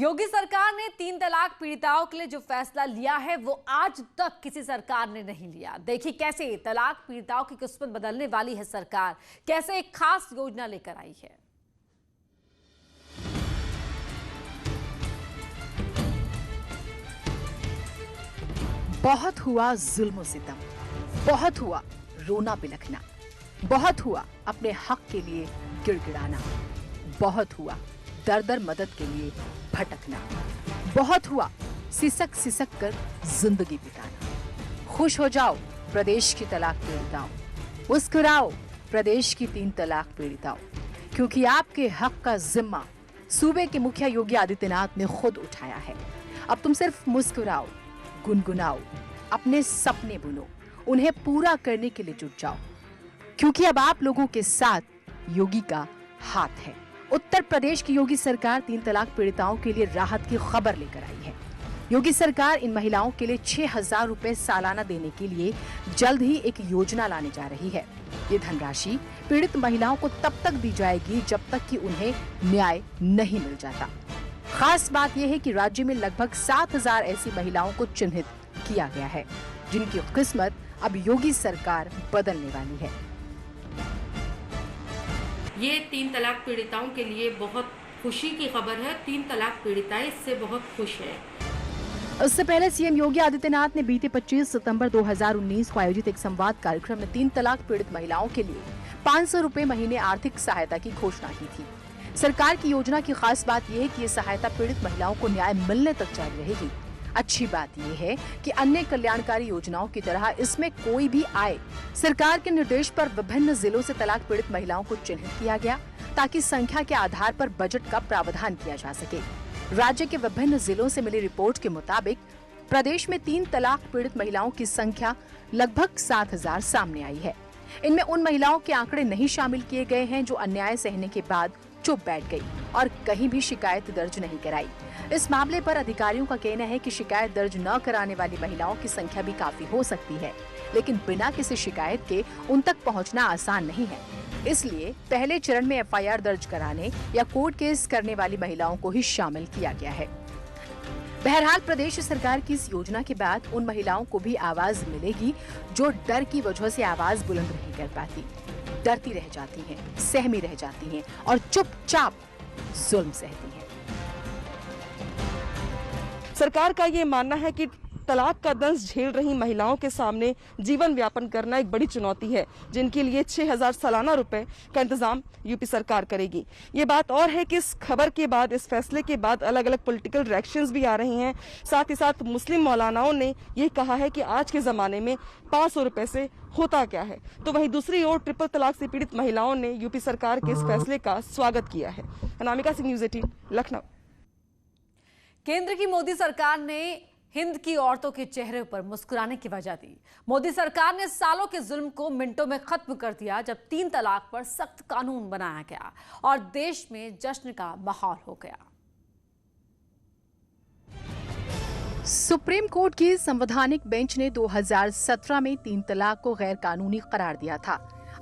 योगी सरकार ने 3 तलाक पीड़िताओं के लिए जो फैसला लिया है वो आज तक किसी सरकार ने नहीं लिया। देखिए कैसे तलाक पीड़िताओं की किस्मत बदलने वाली है सरकार, कैसे एक खास योजना लेकर आई है। बहुत हुआ जुल्म सितम, बहुत हुआ रोना बिलखना, बहुत हुआ अपने हक के लिए गिड़गिड़ाना, बहुत हुआ दर दर मदद के लिए भटकना, बहुत हुआ सिसक सिसक कर जिंदगी बिताना। खुश हो जाओ प्रदेश की तलाक पीड़िताओं, मुस्कुराओ प्रदेश की 3 तलाक पीड़िताओं, क्योंकि आपके हक का जिम्मा सूबे के मुखिया योगी आदित्यनाथ ने खुद उठाया है। अब तुम सिर्फ मुस्कुराओ, गुनगुनाओ, अपने सपने बुनो, उन्हें पूरा करने के लिए जुट जाओ, क्योंकि अब आप लोगों के साथ योगी का हाथ है। उत्तर प्रदेश की योगी सरकार 3 तलाक पीड़िताओं के लिए राहत की खबर लेकर आई है। योगी सरकार इन महिलाओं के लिए 6,000 रुपए सालाना देने के लिए जल्द ही एक योजना लाने जा रही है। ये धनराशि पीड़ित महिलाओं को तब तक दी जाएगी जब तक कि उन्हें न्याय नहीं मिल जाता। खास बात यह है कि राज्य में लगभग 7,000 ऐसी महिलाओं को चिन्हित किया गया है, जिनकी किस्मत अब योगी सरकार बदलने वाली है। ये 3 तलाक पीड़िताओं के लिए बहुत खुशी की खबर है। 3 तलाक पीड़िताएं इससे बहुत खुश हैं। इससे पहले सीएम योगी आदित्यनाथ ने बीते 25 सितंबर 2019 को आयोजित एक संवाद कार्यक्रम में 3 तलाक पीड़ित महिलाओं के लिए 500 रुपए महीने आर्थिक सहायता की घोषणा की थी। सरकार की योजना की खास बात यह है कि ये सहायता पीड़ित महिलाओं को न्याय मिलने तक जारी रहेगी। अच्छी बात यह है कि अन्य कल्याणकारी योजनाओं की तरह इसमें कोई भी आए, सरकार के निर्देश पर विभिन्न जिलों से तलाक पीड़ित महिलाओं को चिन्हित किया गया, ताकि संख्या के आधार पर बजट का प्रावधान किया जा सके। राज्य के विभिन्न जिलों से मिली रिपोर्ट के मुताबिक प्रदेश में 3 तलाक पीड़ित महिलाओं की संख्या लगभग 7,000 सामने आई है। इनमें उन महिलाओं के आंकड़े नहीं शामिल किए गए हैं जो अन्याय सहने के बाद चुप बैठ गई और कहीं भी शिकायत दर्ज नहीं कराई। इस मामले पर अधिकारियों का कहना है कि शिकायत दर्ज न कराने वाली महिलाओं की संख्या भी काफी हो सकती है, लेकिन बिना किसी शिकायत के उन तक पहुंचना आसान नहीं है। इसलिए पहले चरण में एफआईआर दर्ज कराने या कोर्ट केस करने वाली महिलाओं को ही शामिल किया गया है। बहरहाल प्रदेश सरकार की इस योजना के बाद उन महिलाओं को भी आवाज मिलेगी जो डर की वजह से आवाज बुलंद नहीं कर पाती, डरती रह जाती हैं, सहमी रह जाती हैं और चुपचाप जुल्म सहती हैं। सरकार का ये मानना है कि तलाक का दंश झेल रही महिलाओं के सामने जीवन व्यापन करना एक बड़ी चुनौती है, जिनके लिए 6,000 सालाना रुपए का इंतजाम यूपी सरकार करेगी। ये बात और है कि इस खबर के बाद, इस फैसले के बाद अलग अलग पॉलिटिकल रिएक्शंस भी आ रही हैं। साथ ही साथ मुस्लिम मौलानाओं ने ये कहा है कि आज के जमाने में 500 रुपए से होता क्या है। तो वहीं दूसरी ओर ट्रिपल तलाक से पीड़ित महिलाओं ने यूपी सरकार के इस फैसले का स्वागत किया है। अनामिका सिंह, न्यूज़ 18, लखनऊ। केंद्र की मोदी सरकार ने हिंद की औरतों के चेहरे पर मुस्कुराने की वजह दी। मोदी सरकार ने सालों के जुल्म को मिनटों में खत्म कर दिया जब 3 तलाक पर सख्त कानून बनाया गया और देश में जश्न का माहौल हो गया। सुप्रीम कोर्ट की संवैधानिक बेंच ने 2017 में 3 तलाक को गैर कानूनी करार दिया था।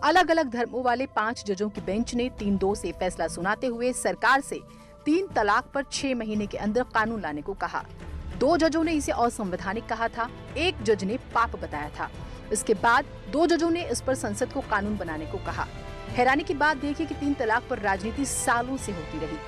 अलग अलग धर्मों वाले 5 जजों की बेंच ने 3-2 से फैसला सुनाते हुए सरकार से 3 तलाक पर 6 महीने के अंदर कानून लाने को कहा। 2 जजों ने इसे असंवैधानिक कहा था, 1 जज ने पाप बताया था। इसके बाद 2 जजों ने इस पर संसद को कानून बनाने को कहा। हैरानी की बात देखिए कि 3 तलाक पर राजनीति सालों से होती रही।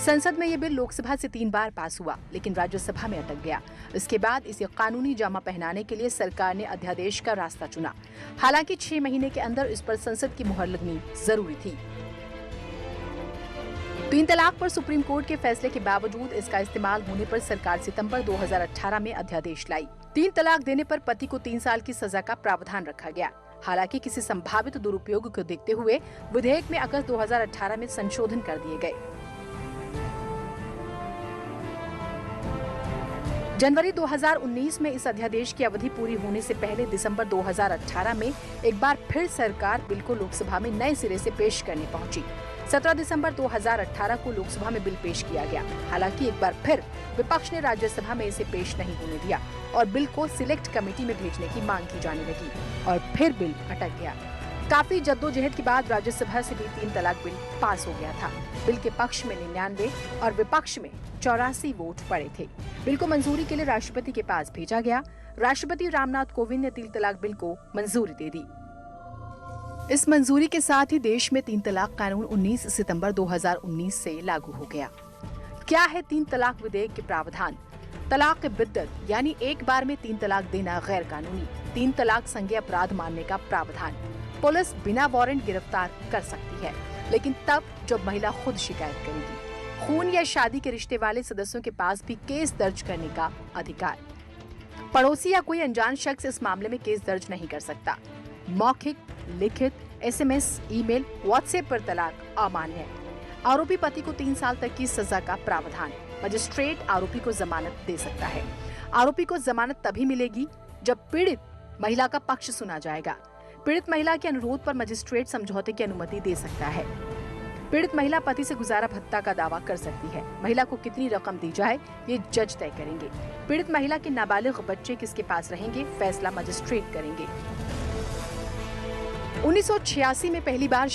संसद में ये बिल लोकसभा से 3 बार पास हुआ, लेकिन राज्यसभा में अटक गया। इसके बाद इसे कानूनी जामा पहनाने के लिए सरकार ने अध्यादेश का रास्ता चुना। हालांकि 6 महीने के अंदर इस पर संसद की मुहर लगनी जरूरी थी। 3 तलाक पर सुप्रीम कोर्ट के फैसले के बावजूद इसका इस्तेमाल होने पर सरकार सितंबर 2018 में अध्यादेश लाई। 3 तलाक देने पर पति को 3 साल की सजा का प्रावधान रखा गया। हालांकि किसी संभावित दुरुपयोग को देखते हुए विधेयक में अगस्त 2018 में संशोधन कर दिए गए। जनवरी 2019 में इस अध्यादेश की अवधि पूरी होने से पहले दिसंबर 2018 में एक बार फिर सरकार बिल को लोकसभा में नए सिरे से पेश करने पहुंची। 17 दिसंबर 2018 को लोकसभा में बिल पेश किया गया। हालांकि एक बार फिर विपक्ष ने राज्यसभा में इसे पेश नहीं होने दिया और बिल को सिलेक्ट कमेटी में भेजने की मांग की जाने लगी और फिर बिल अटक गया। काफी जद्दोजहद के बाद राज्यसभा से भी 3 तलाक बिल पास हो गया था। बिल के पक्ष में 99 और विपक्ष में 84 वोट पड़े थे। बिल को मंजूरी के लिए राष्ट्रपति के पास भेजा गया। राष्ट्रपति रामनाथ कोविंद ने 3 तलाक बिल को मंजूरी दे दी। इस मंजूरी के साथ ही देश में 3 तलाक कानून 19 सितंबर 2019 से लागू हो गया। क्या है 3 तलाक विधेयक के प्रावधान? तलाक बिद्दत यानी एक बार में 3 तलाक देना गैर कानूनी। 3 तलाक संज्ञेय अपराध मानने का प्रावधान। पुलिस बिना वारंट गिरफ्तार कर सकती है, लेकिन तब जब महिला खुद शिकायत करेगी। खून या शादी के रिश्ते वाले सदस्यों के पास भी केस दर्ज करने का अधिकार। पड़ोसी या कोई अनजान शख्स इस मामले में केस दर्ज नहीं कर सकता। मौखिक, लिखित, SMS, ईमेल, व्हाट्सएप पर तलाक अमान्य है। आरोपी पति को 3 साल तक की सजा का प्रावधान। मजिस्ट्रेट आरोपी को जमानत दे सकता है। आरोपी को जमानत तभी मिलेगी जब पीड़ित महिला का पक्ष सुना जाएगा। पीड़ित महिला के अनुरोध पर मजिस्ट्रेट समझौते की अनुमति दे सकता है। पीड़ित महिला पति से गुजारा भत्ता का दावा कर सकती है। महिला को कितनी रकम दी जाए ये जज तय करेंगे। पीड़ित महिला के नाबालिग बच्चे किसके पास रहेंगे, फैसला मजिस्ट्रेट करेंगे। 1986 में पहली बार